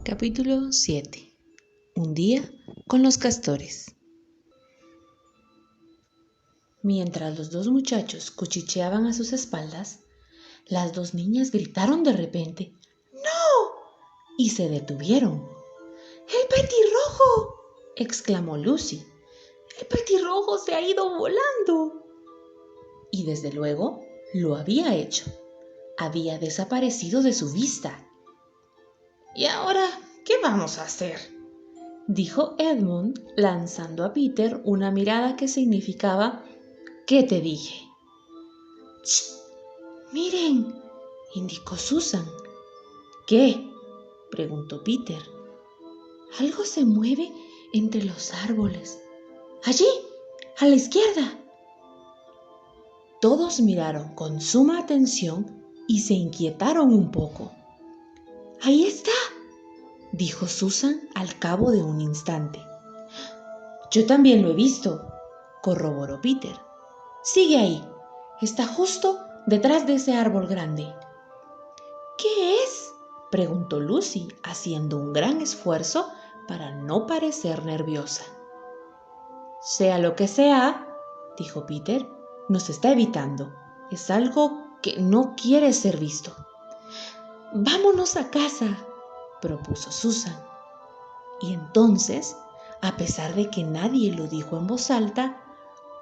Capítulo 7. Un día con los castores. Mientras los dos muchachos cuchicheaban a sus espaldas, las dos niñas gritaron de repente ¡No! Y se detuvieron. ¡El petirrojo!, exclamó Lucy. ¡El petirrojo se ha ido volando! Y desde luego lo había hecho. Había desaparecido de su vista. ¿Y ahora qué vamos a hacer?, dijo Edmund, lanzando a Peter una mirada que significaba ¿qué te dije? ¡Shh! ¡Miren!, indicó Susan. ¿Qué?, preguntó Peter. Algo se mueve entre los árboles. ¡Allí! ¡A la izquierda! Todos miraron con suma atención y se inquietaron un poco. ¡Ahí está!, dijo Susan al cabo de un instante. Yo también lo he visto, corroboró Peter. Sigue ahí. Está justo detrás de ese árbol grande. ¿Qué es?, preguntó Lucy, haciendo un gran esfuerzo para no parecer nerviosa. Sea lo que sea, dijo Peter, nos está evitando. Es algo que no quiere ser visto. Vámonos a casa, propuso Susan. Y entonces, a pesar de que nadie lo dijo en voz alta,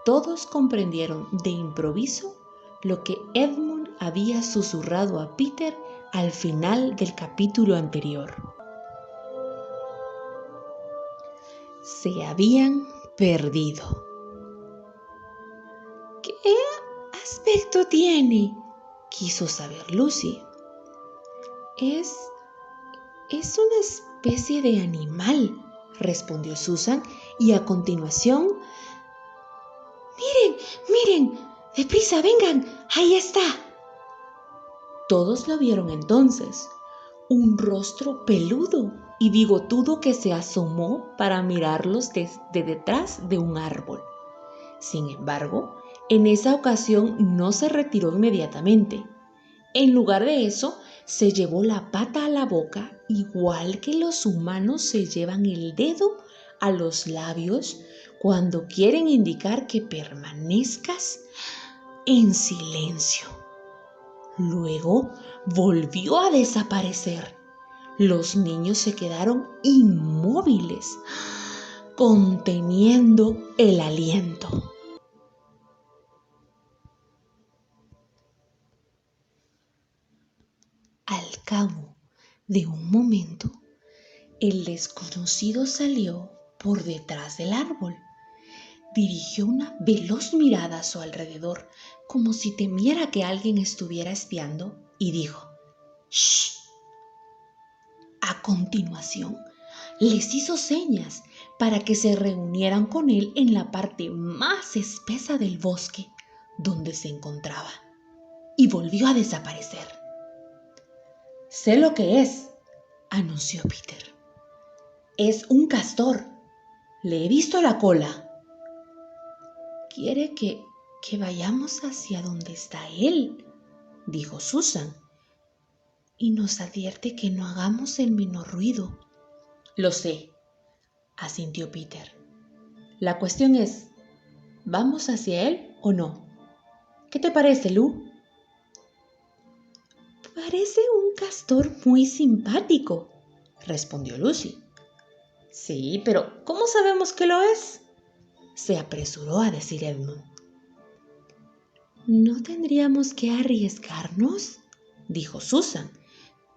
todos comprendieron de improviso lo que Edmund había susurrado a Peter al final del capítulo anterior. Se habían perdido. ¿Qué aspecto tiene?, quiso saber Lucy. Es una especie de animal, respondió Susan, y a continuación... ¡Miren! ¡Miren! ¡Deprisa, vengan! ¡Ahí está! Todos lo vieron entonces. Un rostro peludo y bigotudo que se asomó para mirarlos desde detrás de un árbol. Sin embargo, en esa ocasión no se retiró inmediatamente. En lugar de eso, se llevó la pata a la boca, igual que los humanos se llevan el dedo a los labios cuando quieren indicar que permanezcas en silencio. Luego volvió a desaparecer. Los niños se quedaron inmóviles, conteniendo el aliento. Al cabo de un momento, el desconocido salió por detrás del árbol. Dirigió una veloz mirada a su alrededor, como si temiera que alguien estuviera espiando, y dijo: «¡Shh!». A continuación, les hizo señas para que se reunieran con él en la parte más espesa del bosque donde se encontraba, y volvió a desaparecer. «Sé lo que es», anunció Peter. «Es un castor. Le he visto la cola». «¿Quiere que vayamos hacia donde está él?», dijo Susan. «Y nos advierte que no hagamos el menor ruido». «Lo sé», asintió Peter. «La cuestión es, ¿vamos hacia él o no? ¿Qué te parece, Lu?» «Parece un castor muy simpático», respondió Lucy. «Sí, pero ¿cómo sabemos que lo es?», se apresuró a decir Edmund. «¿No tendríamos que arriesgarnos?», dijo Susan.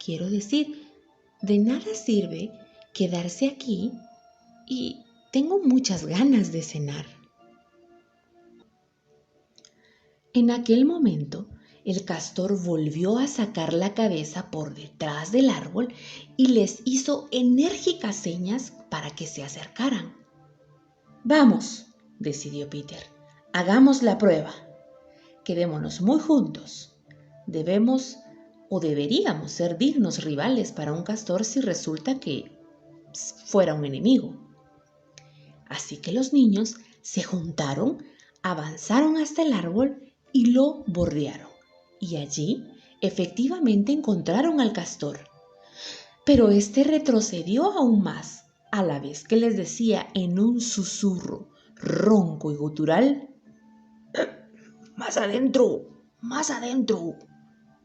«Quiero decir, de nada sirve quedarse aquí y tengo muchas ganas de cenar». En aquel momento, el castor volvió a sacar la cabeza por detrás del árbol y les hizo enérgicas señas para que se acercaran. «Vamos», decidió Peter, «hagamos la prueba. Quedémonos muy juntos. Debemos o deberíamos ser dignos rivales para un castor si resulta que fuera un enemigo». Así que los niños se juntaron, avanzaron hasta el árbol y lo bordearon. Y allí efectivamente encontraron al castor. Pero éste retrocedió aún más, a la vez que les decía en un susurro ronco y gutural: más adentro,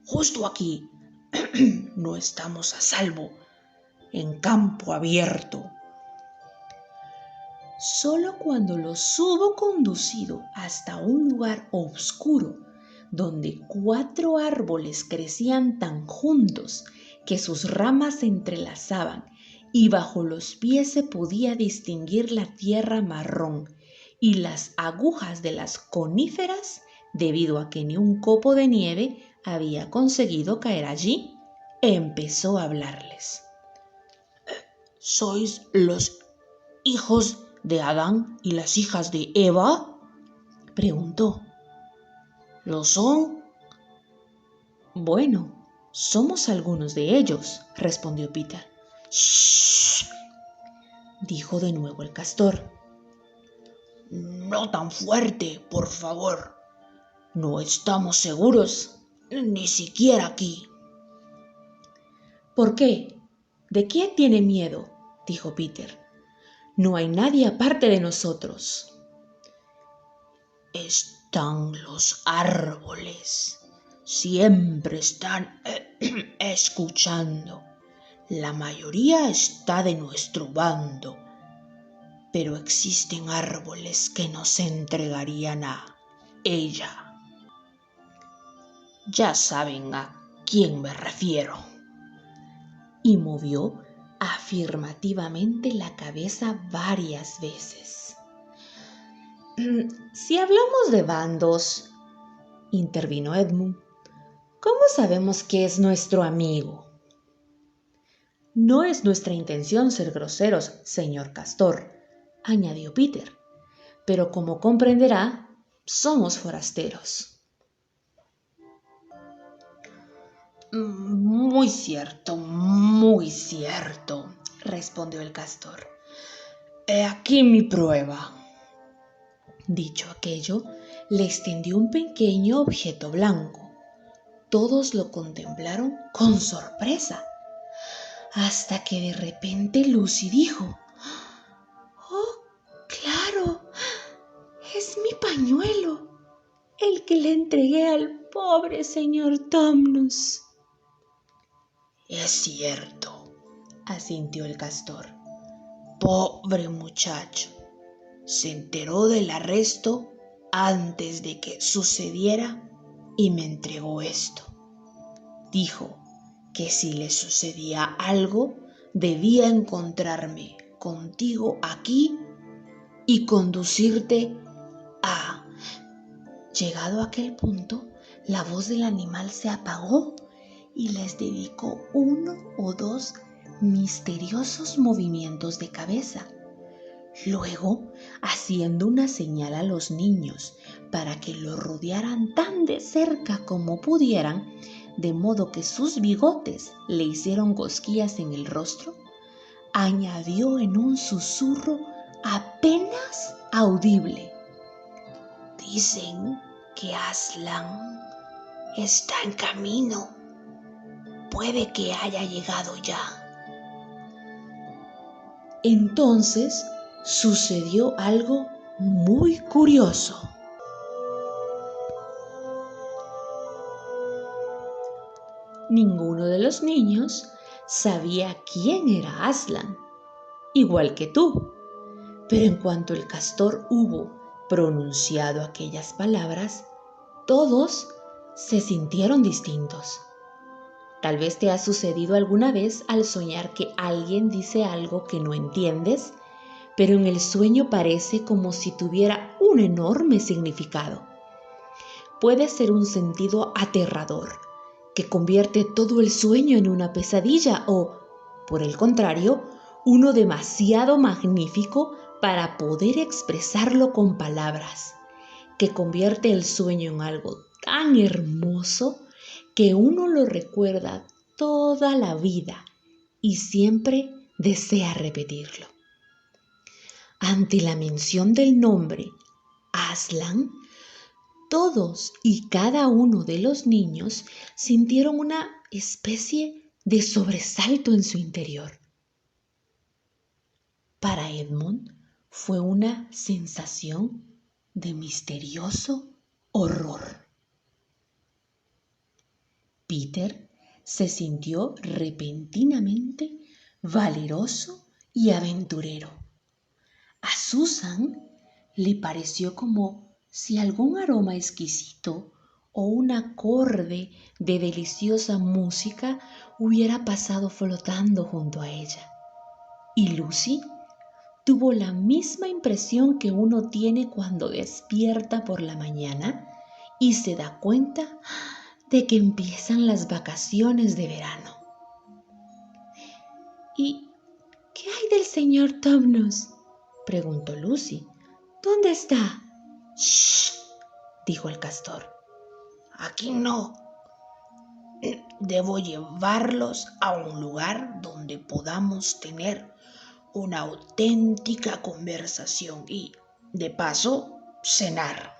justo aquí. No estamos a salvo, en campo abierto. Solo cuando los hubo conducido hasta un lugar oscuro, donde 4 árboles crecían tan juntos que sus ramas se entrelazaban y bajo los pies se podía distinguir la tierra marrón y las agujas de las coníferas, debido a que ni un copo de nieve había conseguido caer allí, empezó a hablarles. ¿Sois los hijos de Adán y las hijas de Eva?, preguntó. ¿Lo son? Bueno, somos algunos de ellos, respondió Peter. ¡Shh!, dijo de nuevo el castor. No tan fuerte, por favor. No estamos seguros, ni siquiera aquí. ¿Por qué? ¿De quién tiene miedo?, dijo Peter. No hay nadie aparte de nosotros. Están los árboles. Siempre están escuchando. La mayoría está de nuestro bando, pero existen árboles que no se entregarían a ella. Ya saben a quién me refiero. Y movió afirmativamente la cabeza varias veces. Si hablamos de bandos, intervino Edmund, ¿cómo sabemos que es nuestro amigo? No es nuestra intención ser groseros, señor Castor, añadió Peter, pero como comprenderá, somos forasteros. Muy cierto, respondió el castor. He aquí mi prueba. Dicho aquello, le extendió un pequeño objeto blanco. Todos lo contemplaron con sorpresa, hasta que de repente Lucy dijo: ¡Oh, claro! Es mi pañuelo, el que le entregué al pobre señor Tumnus. Es cierto, asintió el castor. Pobre muchacho. Se enteró del arresto antes de que sucediera y me entregó esto. Dijo que si le sucedía algo, debía encontrarme contigo aquí y conducirte a... Llegado a aquel punto, la voz del animal se apagó y les dedicó 1 o 2 misteriosos movimientos de cabeza. Luego, haciendo una señal a los niños para que lo rodearan tan de cerca como pudieran, de modo que sus bigotes le hicieron cosquillas en el rostro, añadió en un susurro apenas audible: Dicen que Aslan está en camino. Puede que haya llegado ya. Entonces sucedió algo muy curioso. Ninguno de los niños sabía quién era Aslan, igual que tú. Pero en cuanto el castor hubo pronunciado aquellas palabras, todos se sintieron distintos. Tal vez te ha sucedido alguna vez al soñar que alguien dice algo que no entiendes, pero en el sueño parece como si tuviera un enorme significado. Puede ser un sentido aterrador, que convierte todo el sueño en una pesadilla, o, por el contrario, uno demasiado magnífico para poder expresarlo con palabras, que convierte el sueño en algo tan hermoso que uno lo recuerda toda la vida y siempre desea repetirlo. Ante la mención del nombre Aslan, todos y cada uno de los niños sintieron una especie de sobresalto en su interior. Para Edmund fue una sensación de misterioso horror. Peter se sintió repentinamente valeroso y aventurero. A Susan le pareció como si algún aroma exquisito o un acorde de deliciosa música hubiera pasado flotando junto a ella. Y Lucy tuvo la misma impresión que uno tiene cuando despierta por la mañana y se da cuenta de que empiezan las vacaciones de verano. ¿Y qué hay del señor Tumnus?, preguntó Lucy. ¿Dónde está? —¡Shh! —dijo el castor. Aquí no. Debo llevarlos a un lugar donde podamos tener una auténtica conversación y, de paso, cenar.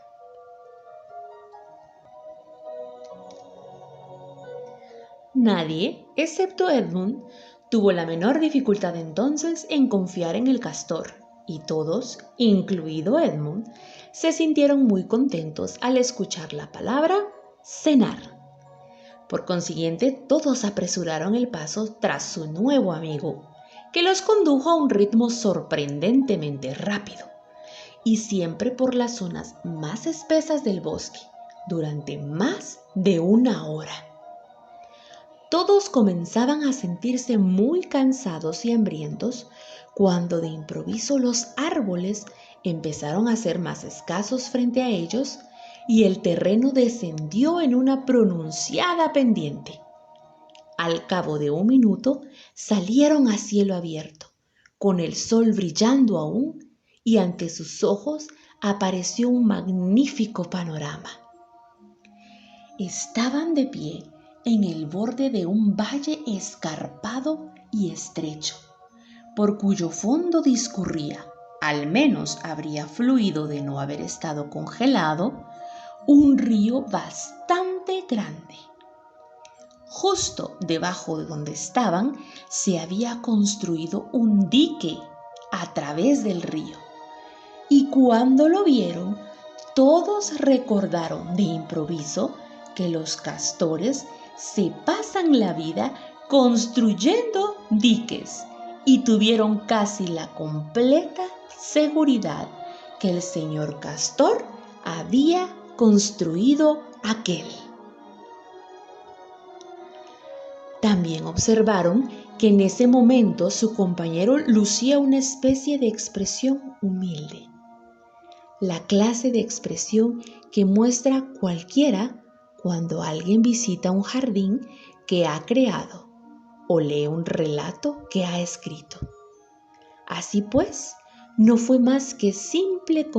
Nadie, excepto Edmund, tuvo la menor dificultad entonces en confiar en el castor, y todos, incluido Edmund, se sintieron muy contentos al escuchar la palabra cenar. Por consiguiente, todos apresuraron el paso tras su nuevo amigo, que los condujo a un ritmo sorprendentemente rápido, y siempre por las zonas más espesas del bosque, durante más de 1 hora. Todos comenzaban a sentirse muy cansados y hambrientos cuando de improviso los árboles empezaron a ser más escasos frente a ellos y el terreno descendió en una pronunciada pendiente. Al cabo de 1 minuto salieron a cielo abierto, con el sol brillando aún, y ante sus ojos apareció un magnífico panorama. Estaban de pie en el borde de un valle escarpado y estrecho, por cuyo fondo discurría, al menos habría fluido de no haber estado congelado, un río bastante grande. Justo debajo de donde estaban se había construido un dique a través del río, y cuando lo vieron, todos recordaron de improviso que los castores se pasan la vida construyendo diques y tuvieron casi la completa seguridad que el señor Castor había construido aquel. También observaron que en ese momento su compañero lucía una especie de expresión humilde, la clase de expresión que muestra cualquiera cuando alguien visita un jardín que ha creado o lee un relato que ha escrito. Así pues, no fue más que simple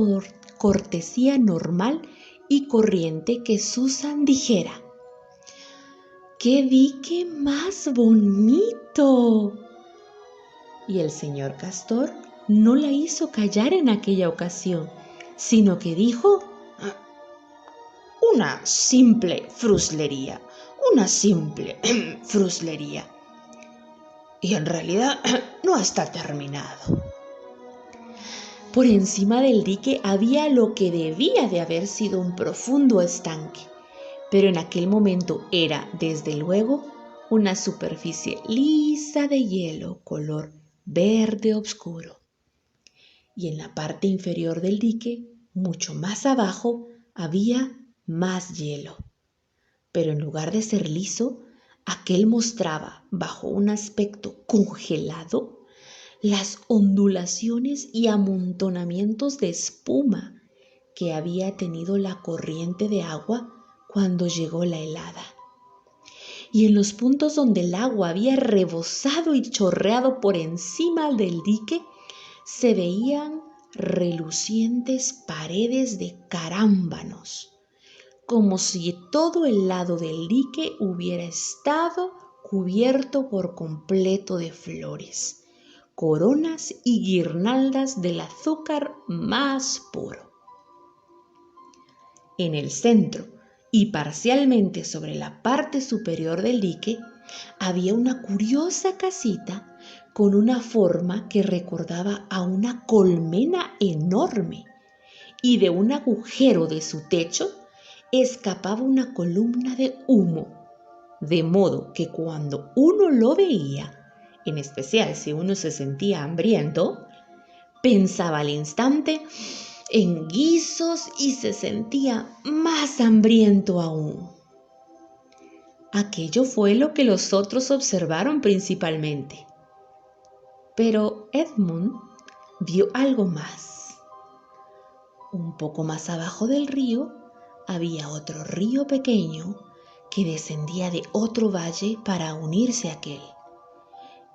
cortesía normal y corriente que Susan dijera: ¡qué dique más bonito! Y el señor Castor no la hizo callar en aquella ocasión, sino que dijo: una simple fruslería, y en realidad no está terminado. Por encima del dique había lo que debía de haber sido un profundo estanque, pero en aquel momento era, desde luego, una superficie lisa de hielo color verde oscuro. Y en la parte inferior del dique, mucho más abajo, había más hielo. Pero en lugar de ser liso, aquel mostraba, bajo un aspecto congelado, las ondulaciones y amontonamientos de espuma que había tenido la corriente de agua cuando llegó la helada. Y en los puntos donde el agua había rebosado y chorreado por encima del dique, se veían relucientes paredes de carámbanos, como si todo el lado del dique hubiera estado cubierto por completo de flores, coronas y guirnaldas del azúcar más puro. En el centro y parcialmente sobre la parte superior del dique había una curiosa casita con una forma que recordaba a una colmena enorme, y de un agujero de su techo escapaba una columna de humo, de modo que cuando uno lo veía, en especial si uno se sentía hambriento, pensaba al instante en guisos y se sentía más hambriento aún. Aquello fue lo que los otros observaron principalmente. Pero Edmund vio algo más. Un poco más abajo del río había otro río pequeño que descendía de otro valle para unirse a aquel.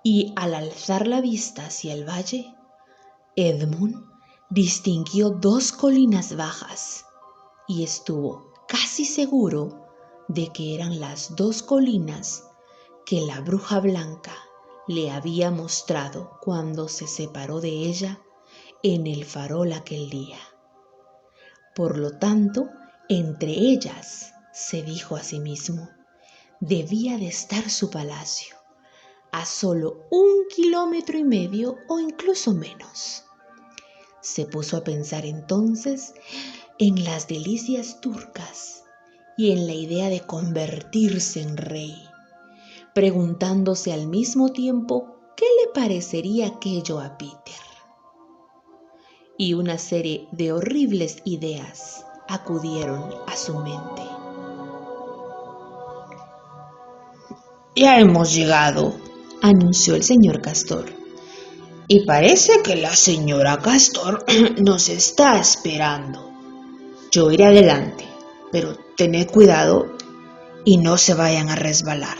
Y al alzar la vista hacia el valle, Edmund distinguió dos colinas bajas y estuvo casi seguro de que eran las dos colinas que la bruja blanca le había mostrado cuando se separó de ella en el farol aquel día. Por lo tanto, entre ellas, se dijo a sí mismo, debía de estar su palacio, a solo 1,5 kilómetros o incluso menos. Se puso a pensar entonces en las delicias turcas y en la idea de convertirse en rey, preguntándose al mismo tiempo qué le parecería aquello a Peter. Y una serie de horribles ideas acudieron a su mente. Ya hemos llegado, anunció el señor Castor. y parece que la señora Castor nos está esperando. Yo iré adelante, pero tened cuidado y no se vayan a resbalar.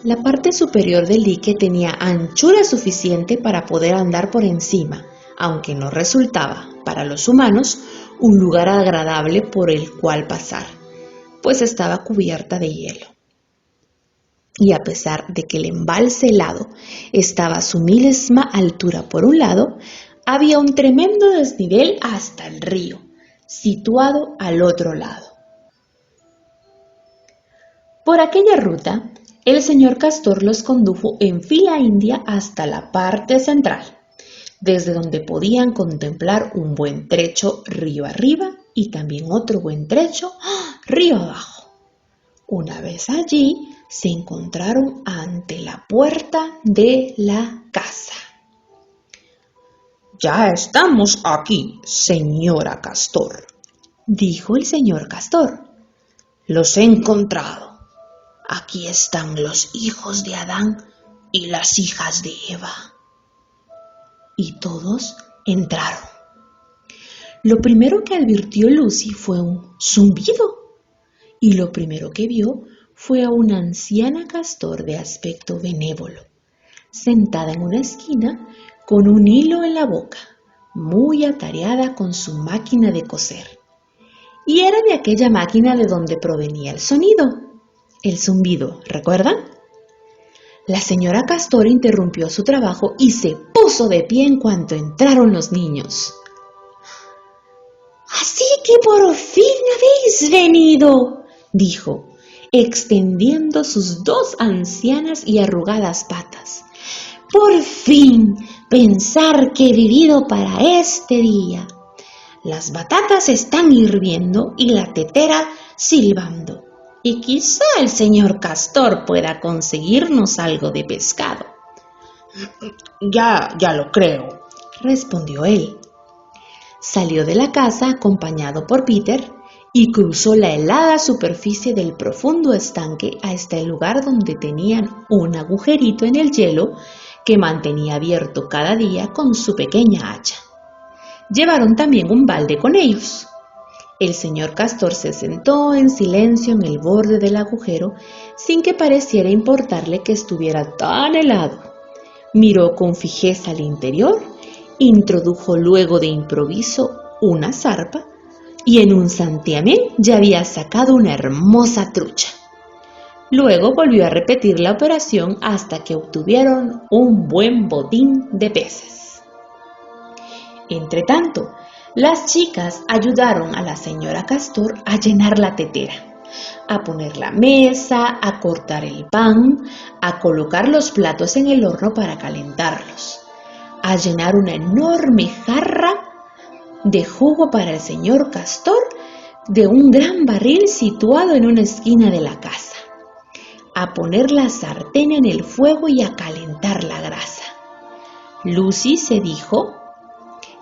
La parte superior del dique tenía anchura suficiente para poder andar por encima, aunque no resultaba, para los humanos, un lugar agradable por el cual pasar, pues estaba cubierta de hielo. Y a pesar de que el embalse helado estaba a su misma altura por un lado, había un tremendo desnivel hasta el río, situado al otro lado. Por aquella ruta, el señor Castor los condujo en fila india hasta la parte central, desde donde podían contemplar un buen trecho río arriba y también otro buen trecho río abajo. Una vez allí, se encontraron ante la puerta de la casa. Ya estamos aquí, señora Castor, dijo el señor Castor. Los he encontrado. Aquí están los hijos de Adán y las hijas de Eva. Y todos entraron. Lo primero que advirtió Lucy fue un zumbido, y lo primero que vio fue a una anciana Castor de aspecto benévolo, sentada en una esquina con un hilo en la boca, muy atareada con su máquina de coser. Y era de aquella máquina de donde provenía el sonido, el zumbido, ¿recuerdan? La señora Castor interrumpió su trabajo y se puso de pie en cuanto entraron los niños. «Así que por fin habéis venido», dijo, extendiendo sus dos ancianas y arrugadas patas. «Por fin, pensar que he vivido para este día. Las batatas están hirviendo y la tetera silbando. Y quizá el señor Castor pueda conseguirnos algo de pescado». Ya lo creo, respondió él. Salió de la casa acompañado por Peter y cruzó la helada superficie del profundo estanque hasta el lugar donde tenían un agujerito en el hielo que mantenía abierto cada día con su pequeña hacha. Llevaron también un balde con ellos. El señor Castor se sentó en silencio en el borde del agujero sin que pareciera importarle que estuviera tan helado. Miró con fijeza al interior, introdujo luego de improviso una zarpa y en un santiamén ya había sacado una hermosa trucha. Luego volvió a repetir la operación hasta que obtuvieron un buen botín de peces. Entretanto, las chicas ayudaron a la señora Castor a llenar la tetera, a poner la mesa, a cortar el pan, a colocar los platos en el horno para calentarlos, a llenar una enorme jarra de jugo para el señor Castor de un gran barril situado en una esquina de la casa, a poner la sartén en el fuego y a calentar la grasa. Lucy se dijo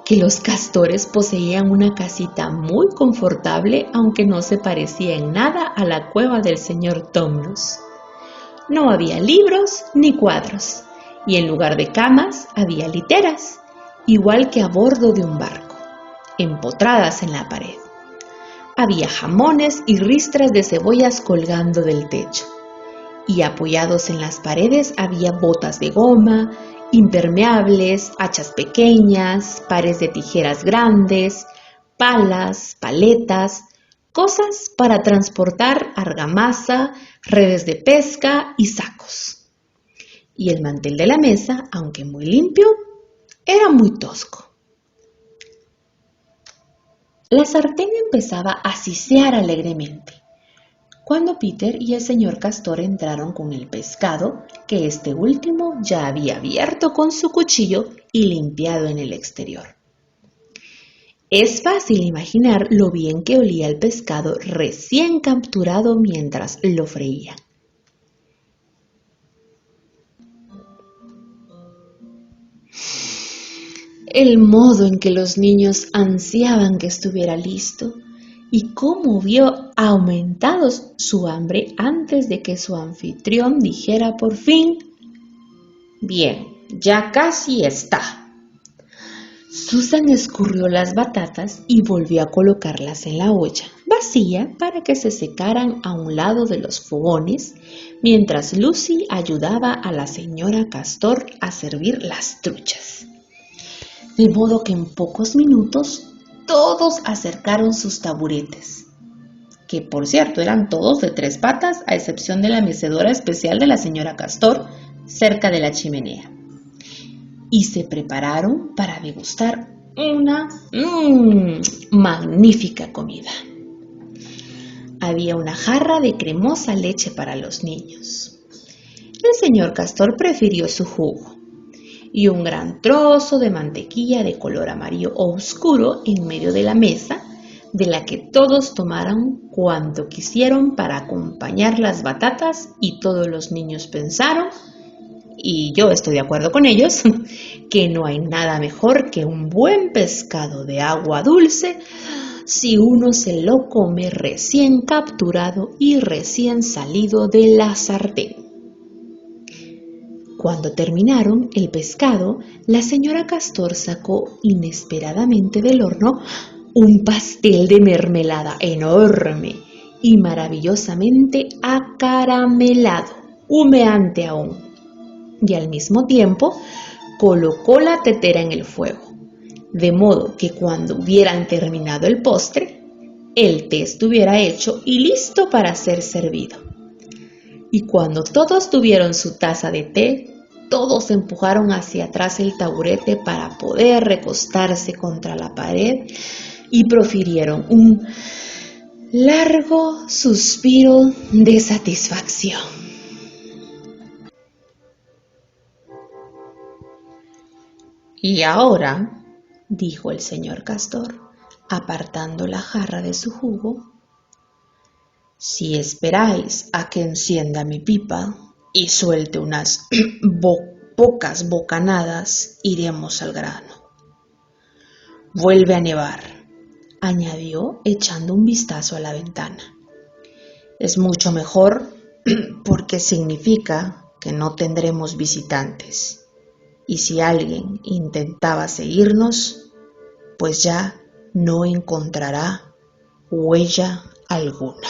que los castores poseían una casita muy confortable, aunque no se parecía en nada a la cueva del señor Tumnus. No había libros ni cuadros, y en lugar de camas había literas, igual que a bordo de un barco, empotradas en la pared. Había jamones y ristras de cebollas colgando del techo, y apoyados en las paredes había botas de goma, impermeables, hachas pequeñas, pares de tijeras grandes, palas, paletas, cosas para transportar argamasa, redes de pesca y sacos. Y el mantel de la mesa, aunque muy limpio, era muy tosco. La sartén empezaba a sisear alegremente cuando Peter y el señor Castor entraron con el pescado, que este último ya había abierto con su cuchillo y limpiado en el exterior. Es fácil imaginar lo bien que olía el pescado recién capturado mientras lo freían. El modo en que los niños ansiaban que estuviera listo y cómo vio aumentados su hambre antes de que su anfitrión dijera por fin: «Bien, ya casi está». Susan escurrió las batatas y volvió a colocarlas en la olla vacía para que se secaran a un lado de los fogones, mientras Lucy ayudaba a la señora Castor a servir las truchas. De modo que en pocos minutos todos acercaron sus taburetes, que por cierto eran todos de 3 patas, a excepción de la mecedora especial de la señora Castor cerca de la chimenea, y se prepararon para degustar una magnífica comida. Había una jarra de cremosa leche para los niños. El señor Castor prefirió su jugo, y un gran trozo de mantequilla de color amarillo oscuro en medio de la mesa, de la que todos tomaron cuanto quisieron para acompañar las batatas, y todos los niños pensaron, y yo estoy de acuerdo con ellos, que no hay nada mejor que un buen pescado de agua dulce si uno se lo come recién capturado y recién salido de la sartén. Cuando terminaron el pescado, la señora Castor sacó inesperadamente del horno un pastel de mermelada enorme y maravillosamente acaramelado, humeante aún, y al mismo tiempo colocó la tetera en el fuego, de modo que cuando hubieran terminado el postre, el té estuviera hecho y listo para ser servido. Y cuando todos tuvieron su taza de té, todos empujaron hacia atrás el taburete para poder recostarse contra la pared y profirieron un largo suspiro de satisfacción. «Y ahora», dijo el señor Castor, apartando la jarra de su jugo, «si esperáis a que encienda mi pipa y suelte unas pocas bocanadas, iremos al grano. Vuelve a nevar», añadió echando un vistazo a la ventana. «Es mucho mejor porque significa que no tendremos visitantes. Y si alguien intentaba seguirnos, pues ya no encontrará huella alguna».